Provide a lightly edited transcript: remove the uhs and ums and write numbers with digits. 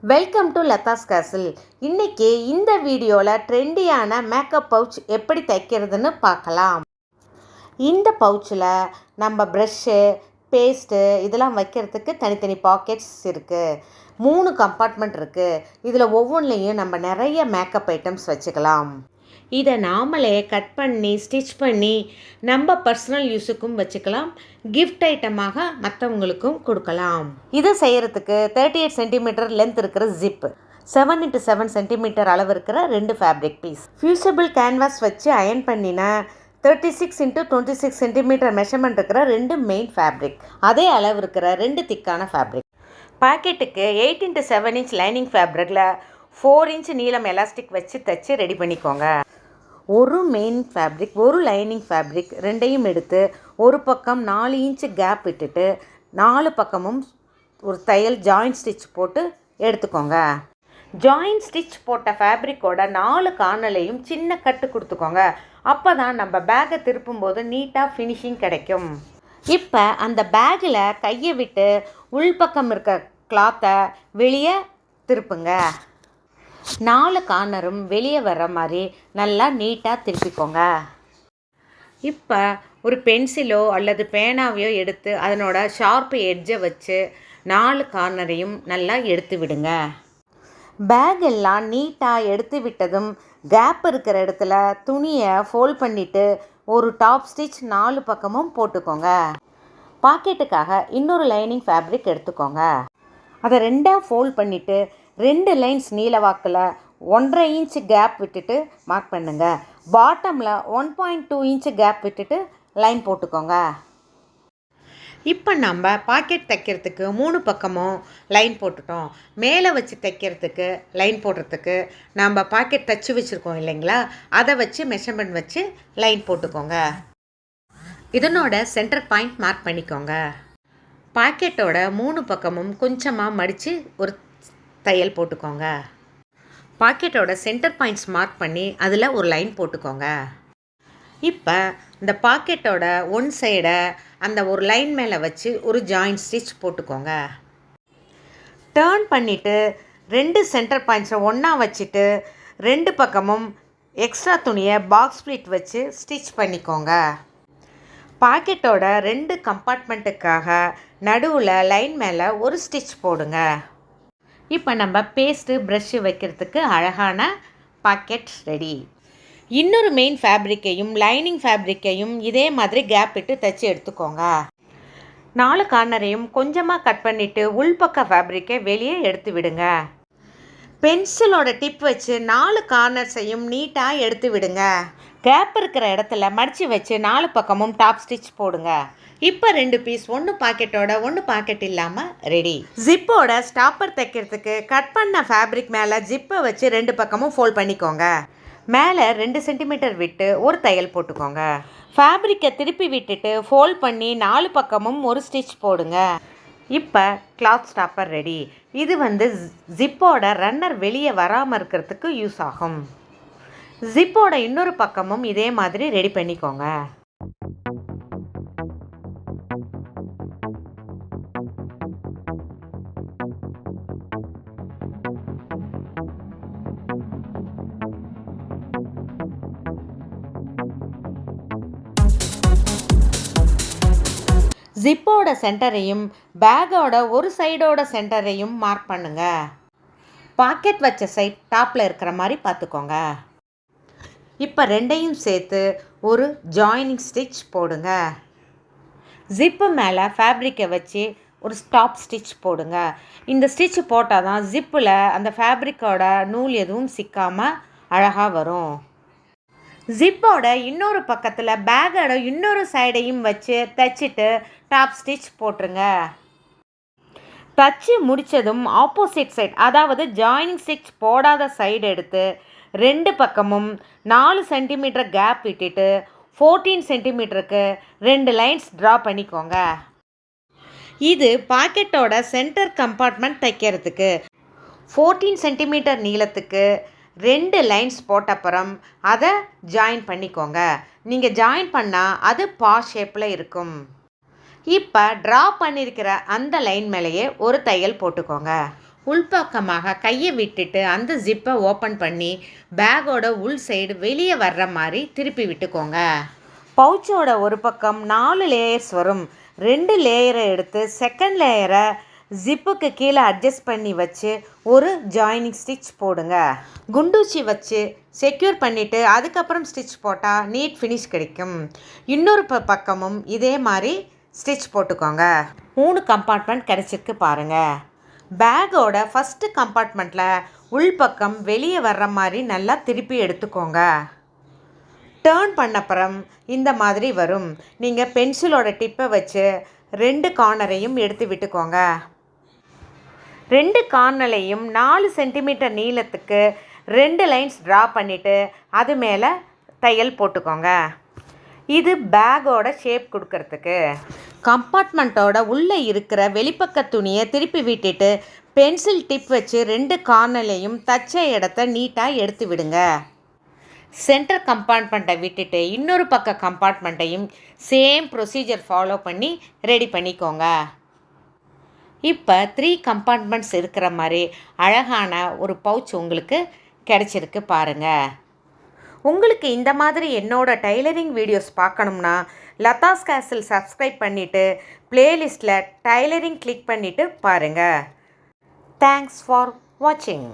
Welcome to Latha's கேசில். இன்றைக்கி இந்த வீடியோவில் ட்ரெண்டியான மேக்கப் பவுச் எப்படி தைக்கிறதுன்னு பார்க்கலாம். இந்த பவுச்சில் நம்ம ப்ரஷ்ஷு, பேஸ்ட்டு இதெல்லாம் வைக்கிறதுக்கு தனித்தனி பாக்கெட்ஸ் இருக்குது. 3 கம்பார்ட்மெண்ட் இருக்குது. இதில் ஒவ்வொன்றிலையும் நம்ம நிறைய மேக்கப் ஐட்டம்ஸ் வச்சுக்கலாம். இதை நாமளே கட் பண்ணி ஸ்டிச் பண்ணி நம்ம பர்சனல் யூஸுக்கும் வச்சுக்கலாம், கிஃப்ட் ஐட்டமாக மற்றவங்களுக்கும் கொடுக்கலாம். இதை செய்கிறதுக்கு 38 சென்டிமீட்டர் லென்த் இருக்கிற ஜிப்பு, 7x7 சென்டிமீட்டர் அளவு இருக்கிற 2 ஃபேப்ரிக் பீஸ், ஃபியூசபிள் கேன்வாஸ் வச்சு அயன் பண்ணின 36x26 சென்டிமீட்டர் மெஷர்மெண்ட் இருக்கிற 2 மெயின் ஃபேப்ரிக், அதே அளவு இருக்கிற 2 திக்கான ஃபேப்ரிக். பாக்கெட்டுக்கு 8x7 இன்ச் லைனிங் ஃபேப்ரிக்கில் 4 இன்ச் நீளம் எலாஸ்டிக் வச்சு தைச்சி ரெடி பண்ணிக்கோங்க. ஒரு மெயின் ஃபேப்ரிக், ஒரு லைனிங் ஃபேப்ரிக் ரெண்டையும் எடுத்து ஒரு பக்கம் 4 இன்ச் கேப் விட்டுட்டு 4 பக்கமும் ஒரு தையல் ஜாயிண்ட் ஸ்டிச் போட்டு எடுத்துக்கோங்க. ஜாயிண்ட் ஸ்டிச் போட்ட ஃபேப்ரிக்கோட 4 கார்னர்லையும் சின்ன கட்டு கொடுத்துக்கோங்க. அப்போ தான் நம்ம பேக்கை திருப்பும்போது நீட்டாக ஃபினிஷிங் கிடைக்கும். இப்போ அந்த பேக்கில் கையை விட்டு உள்பக்கம் இருக்க கிளாத்தை வெளியே திருப்புங்க. 4 கார்னரும் வெளியே வர்ற மாதிரி நல்லா நீட்டாக திருப்பிக்கோங்க. இப்போ ஒரு பென்சிலோ அல்லது பேனாவையோ எடுத்து அதனோட ஷார்ப்பு எட்ஜை வச்சு 4 கார்னரையும் நல்லா எடுத்து விடுங்க. பேக் எல்லாம் நீட்டாக எடுத்து விட்டதும் கேப் இருக்கிற இடத்துல துணியை ஃபோல்ட் பண்ணிவிட்டு ஒரு டாப் ஸ்டிச் 4 பக்கமும் போட்டுக்கோங்க. பாக்கெட்டுக்காக இன்னொரு லைனிங் ஃபேப்ரிக் எடுத்துக்கோங்க. அதை 2ஆக ஃபோல்ட் பண்ணிவிட்டு 2 லைன்ஸ் நீளவாக்கில் 1.5 இன்ச் கேப் விட்டுட்டு மார்க் பண்ணுங்கள். பாட்டமில் 1.2 இன்ச் கேப் விட்டுட்டு லைன் போட்டுக்கோங்க. இப்போ நம்ம பாக்கெட் தைக்கிறதுக்கு 3 பக்கமும் லைன் போட்டுட்டோம். மேலே வச்சு தைக்கிறதுக்கு லைன் போடுறதுக்கு நம்ம பாக்கெட் தைச்சி வச்சுருக்கோம் இல்லைங்களா, அதை வச்சு மெஷர்மெண்ட் வச்சு லைன் போட்டுக்கோங்க. இதனோட சென்டர் பாயிண்ட் மார்க் பண்ணிக்கோங்க. பாக்கெட்டோட 3 பக்கமும் கொஞ்சமாக மடித்து ஒரு தையல் போட்டுக்கோங்க. பாக்கெட்டோட சென்டர் பாயிண்ட்ஸ் மார்க் பண்ணி அதில் ஒரு லைன் போட்டுக்கோங்க. இப்போ இந்த பாக்கெட்டோட ஒன் சைடை அந்த ஒரு லைன் மேலே வச்சு ஒரு ஜாயிண்ட் ஸ்டிச் போட்டுக்கோங்க. டேர்ன் பண்ணிவிட்டு 2 சென்டர் பாயிண்ட்ஸை ஒன்றா வச்சுட்டு 2 பக்கமும் எக்ஸ்ட்ரா துணியை பாக்ஸ் ஸ்ப்ளிட் வச்சு ஸ்டிச் பண்ணிக்கோங்க. பாக்கெட்டோட 2 கம்பார்ட்மெண்ட்டுக்காக நடுவில் லைன் மேலே ஒரு ஸ்டிச் போடுங்க. இப்போ நம்ம பேஸ்ட்டு, ப்ரஷ்ஷு வைக்கிறதுக்கு அழகான பாக்கெட் ரெடி. இன்னொரு மெயின் ஃபேப்ரிக்கையும் லைனிங் ஃபேப்ரிக்கையும் இதே மாதிரி கேப் விட்டு தைச்சி எடுத்துக்கோங்க. 4 கார்னரையும் கொஞ்சமாக கட் பண்ணிவிட்டு உள்பக்க ஃபேப்ரிக்கை வெளியே எடுத்து விடுங்க. பென்சிலோட டிப் வச்சு 4 கார்னர்ஸையும் நீட்டாக எடுத்து விடுங்க. கேப் இருக்கிற இடத்துல மடித்து வச்சு 4 பக்கமும் டாப் ஸ்டிச் போடுங்க. இப்போ 2 பீஸ், 1 பாக்கெட்டோட 1 பாக்கெட் இல்லாமல் ரெடி. ஜிப்போட ஸ்டாப்பர் தைக்கிறதுக்கு கட் பண்ண ஃபேப்ரிக் மேலே ஜிப்பை வச்சு 2 பக்கமும் ஃபோல்ட் பண்ணிக்கோங்க. மேலே 2 சென்டிமீட்டர் விட்டு ஒரு தையல் போட்டுக்கோங்க. ஃபேப்ரிக்கை திருப்பி விட்டுட்டு ஃபோல்ட் பண்ணி 4 பக்கமும் ஒரு ஸ்டிச் போடுங்க. இப்போ கிளாத் ஸ்டாப்பர் ரெடி. இது ஜிப்போட ரன்னர் வெளியே வராமல் இருக்கிறதுக்கு யூஸ் ஆகும். ஜிப்போட இன்னொரு பக்கமும் இதே மாதிரி ரெடி பண்ணிக்கோங்க. ஜிப்போட சென்டரையும் பேக்கோட ஒரு சைடோட சென்டரையும் மார்க் பண்ணுங்க. பாக்கெட் வச்ச சைட் டாப்பில் இருக்கிற மாதிரி பார்த்துக்கோங்க. இப்போ 2ஐயும் சேர்த்து ஒரு ஜாயினிங் ஸ்டிச் போடுங்க. ஜிப்பு மேலே ஃபேப்ரிக்கை வச்சு ஒரு ஸ்டாப் ஸ்டிச் போடுங்க. இந்த ஸ்டிச் போட்டால் தான் ஜிப்பில் அந்த ஃபேப்ரிக்கோட நூல் எதுவும் சிக்காமல் அழகாக வரும். ஜிப்போட இன்னொரு பக்கத்தில் பேக்கோட இன்னொரு சைடையும் வச்சு தைச்சிட்டு டாப் ஸ்டிச் போட்டுருங்க. தச்சு முடித்ததும் ஆப்போசிட் சைட், அதாவது ஜாயினிங் ஸ்டிச் போடாத சைடு எடுத்து 2 பக்கமும் 4 சென்டிமீட்டர் கேப் விட்டுட்டு 14 சென்டிமீட்டருக்கு 2 லைன்ஸ் ட்ரா பண்ணிக்கோங்க. இது பாக்கெட்டோட சென்டர் கம்பார்ட்மெண்ட் தைக்கிறதுக்கு 14 சென்டிமீட்டர் நீளத்துக்கு 2 லைன்ஸ் போட்டப்புறம் அதை ஜாயின் பண்ணிக்கோங்க. நீங்கள் ஜாயின் பண்ணால் அது பா ஷேப்பில் இருக்கும். இப்போ ட்ரா பண்ணியிருக்கிற அந்த லைன் மேலேயே ஒரு தையல் போட்டுக்கோங்க. உள்பக்கமாக கையை விட்டுட்டு அந்த ஜிப்பை ஓப்பன் பண்ணி பேக்கோட உள் சைடு வெளியே வர்ற மாதிரி திருப்பி விட்டுக்கோங்க. பவுச்சோட ஒரு பக்கம் 4 லேயர்ஸ் வரும். 2 லேயரை எடுத்து செகண்ட் லேயரை ஜிப்புக்கு கீழே அட்ஜஸ்ட் பண்ணி வச்சு ஒரு ஜாயினிங் ஸ்டிச் போடுங்க. குண்டூசி வச்சு செக்யூர் பண்ணிவிட்டு அதுக்கப்புறம் ஸ்டிச் போட்டால் நீட் ஃபினிஷ் கிடைக்கும். இன்னொரு பக்கமும் இதே மாதிரி ஸ்டிச் போட்டுக்கோங்க. 3 கம்பார்ட்மெண்ட் கிடச்சிருக்கு பாருங்கள். பேக்கோட ஃபஸ்ட்டு கம்பார்ட்மெண்ட்டில் உள்பக்கம் வெளியே வர்ற மாதிரி நல்லா திருப்பி எடுத்துக்கோங்க. டேர்ன் பண்ணப்புறம் இந்த மாதிரி வரும். நீங்கள் பென்சிலோட டிப்பை வச்சு 2 கார்னரையும் எடுத்து விட்டுக்கோங்க. 2 கார்னரையும் 4 சென்டிமீட்டர் நீளத்துக்கு 2 லைன்ஸ் ட்ரா பண்ணிவிட்டு அது மேலே தையல் போட்டுக்கோங்க. இது பேக்கோட ஷேப் கொடுக்கறதுக்கு. கம்பார்ட்மெண்ட்டோட உள்ளே இருக்கிற வெளிப்பக்க துணியை திருப்பி விட்டுட்டு பென்சில் டிப் வச்சு 2 கார்னர்லையும் தச்ச இடத்த நீட்டாக எடுத்து விடுங்க. சென்டர் கம்பார்ட்மெண்ட்டை விட்டுட்டு இன்னொரு பக்க கம்பார்ட்மெண்ட்டையும் சேம் ப்ரொசீஜர் ஃபாலோ பண்ணி ரெடி பண்ணிக்கோங்க. இப்போ 3 கம்பார்ட்மெண்ட்ஸ் இருக்கிற மாதிரி அழகான ஒரு பவுச் உங்களுக்கு கிடச்சிருக்கு பாருங்கள். உங்களுக்கு இந்த மாதிரி என்னோட டைலரிங் வீடியோஸ் பார்க்கணும்னா லதாஸ் கேசல் சப்ஸ்கிரைப் பண்ணிவிட்டு ப்ளேலிஸ்ட்டில் டைலரிங் கிளிக் பண்ணிவிட்டு பாருங்கள். தேங்க்ஸ் ஃபார் வாட்சிங்.